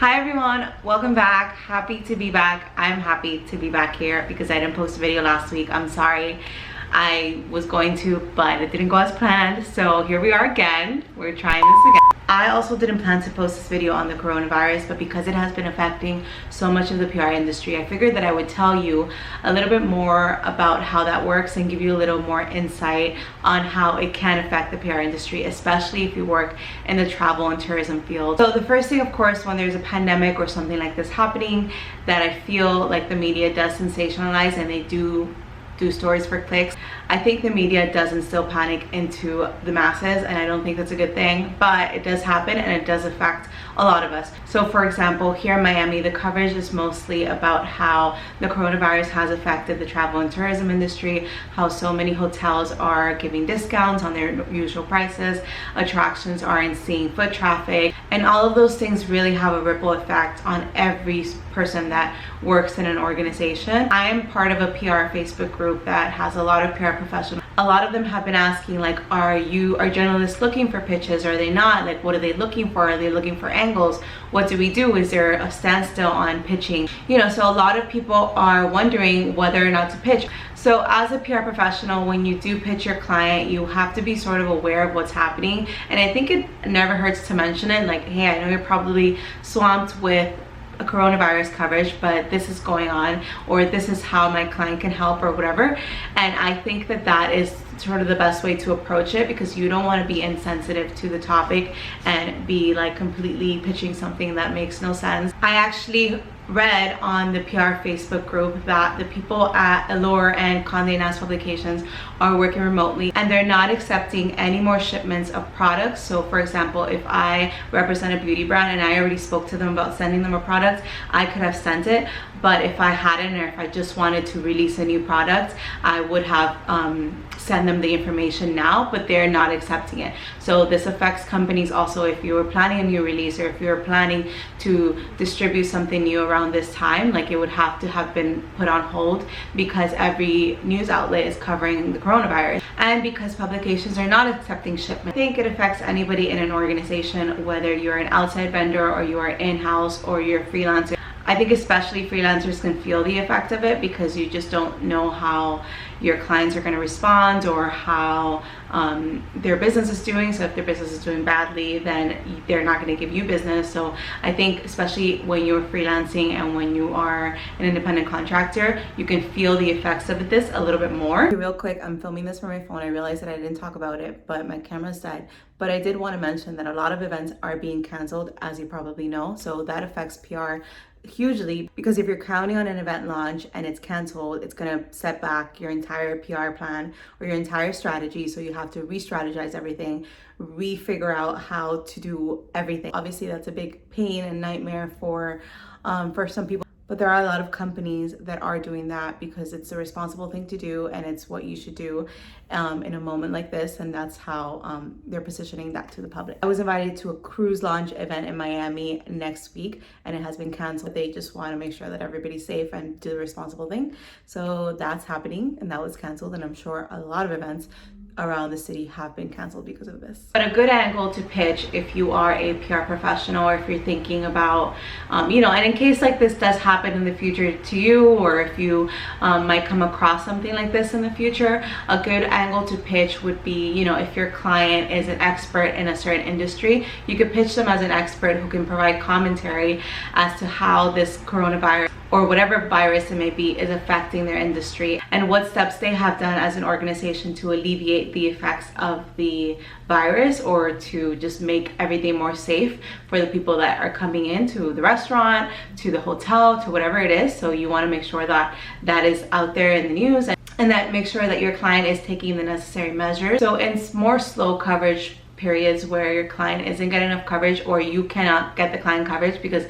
Hi everyone, welcome back. Happy to be back. I'm happy to be back here because I didn't post a video last week. I'm sorry. I was going to, but it didn't go as planned. So here we are again. We're trying this again. I also didn't plan to post this video on the coronavirus, but because it has been affecting so much of the PR industry, I figured that I would tell you a little bit more about how that works and give you a little more insight on how it can affect the PR industry, especially if you work in the travel and tourism field. So the first thing, of course, when there's a pandemic or something like this happening, that I feel like the media does sensationalize and they do stories for clicks. I think the media does instill panic into the masses, and I don't think that's a good thing, but it does happen and it does affect a lot of us. So for example, here in Miami, the coverage is mostly about how the coronavirus has affected the travel and tourism industry, how so many hotels are giving discounts on their usual prices, attractions aren't seeing foot traffic, and all of those things really have a ripple effect on every person that works in an organization. I am part of a PR Facebook group that has a lot of PR professionals. A lot of them have been asking, like, are journalists looking for pitches? Are they not? Like, what are they looking for? Are they looking for angles? What do we do? Is there a standstill on pitching? You know, so a lot of people are wondering whether or not to pitch. So as a PR professional, when you do pitch your client, you have to be sort of aware of what's happening. And I think it never hurts to mention it, like, hey, I know you're probably swamped with a coronavirus coverage, but this is going on, or this is how my client can help, or whatever. And I think that that is sort of the best way to approach it, because you don't want to be insensitive to the topic and be like completely pitching something that makes no sense. I actually read on the PR Facebook group that the people at Allure and Condé Nast Publications are working remotely and they're not accepting any more shipments of products. So for example, if I represent a beauty brand and I already spoke to them about sending them a product, I could have sent it. But if I hadn't, or if I just wanted to release a new product, I would have sent them the information now, but they're not accepting it. So this affects companies also. If you were planning a new release, or if you were planning to distribute something new around this time, like, it would have to have been put on hold because every news outlet is covering the coronavirus, and because publications are not accepting shipment. I think it affects anybody in an organization, whether you're an outside vendor or you are in-house or you're a freelancer. I think especially freelancers can feel the effect of it, because you just don't know how your clients are going to respond or how their business is doing. So if their business is doing badly, then they're not going to give you business. So I think especially when you're freelancing and when you are an independent contractor, you can feel the effects of this a little bit more. Real quick, I'm filming this from my phone. I realized that I didn't talk about it, but my camera's dead. But I did want to mention that a lot of events are being canceled, as you probably know. So that affects PR hugely, because if you're counting on an event launch and it's canceled, it's going to set back your entire PR plan or your entire strategy. So you have to re-strategize everything, re-figure out how to do everything. Obviously that's a big pain and nightmare for some people, but there are a lot of companies that are doing that because it's a responsible thing to do and it's what you should do in a moment like this, and that's how they're positioning that to the public. I was invited to a cruise launch event in Miami next week and it has been canceled. They just want to make sure that everybody's safe and do the responsible thing. So that's happening, and that was canceled, and I'm sure a lot of events around the city have been canceled because of this. But a good angle to pitch if you are a PR professional, or if you're thinking about, you know, and in case like this does happen in the future to you, or if you might come across something like this in the future, a good angle to pitch would be, you know, if your client is an expert in a certain industry, you could pitch them as an expert who can provide commentary as to how this coronavirus or whatever virus it may be is affecting their industry, and what steps they have done as an organization to alleviate the effects of the virus, or to just make everything more safe for the people that are coming into the restaurant, to the hotel, to whatever it is. So you want to make sure that that is out there in the news, and that make sure that your client is taking the necessary measures. So in more slow coverage periods where your client isn't getting enough coverage, or you cannot get the client coverage because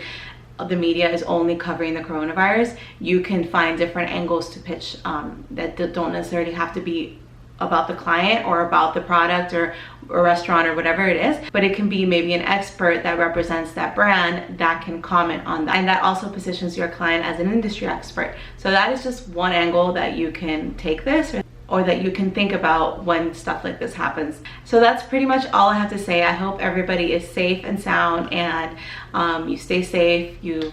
the media is only covering the coronavirus, you can find different angles to pitch that don't necessarily have to be about the client or about the product or a restaurant or whatever it is, but it can be maybe an expert that represents that brand that can comment on that, and that also positions your client as an industry expert. So that is just one angle that you can take this. or that you can think about when stuff like this happens. So that's pretty much all I have to say. I hope everybody is safe and sound, and you stay safe, you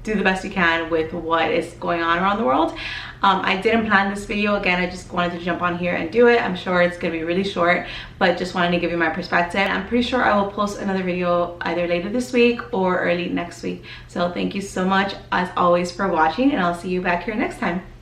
do the best you can with what is going on around the world. I didn't plan this video. Again, I just wanted to jump on here and do it. I'm sure it's gonna be really short, but just wanted to give you my perspective. I'm pretty sure I will post another video either later this week or early next week. So thank you so much as always for watching, and I'll see you back here next time.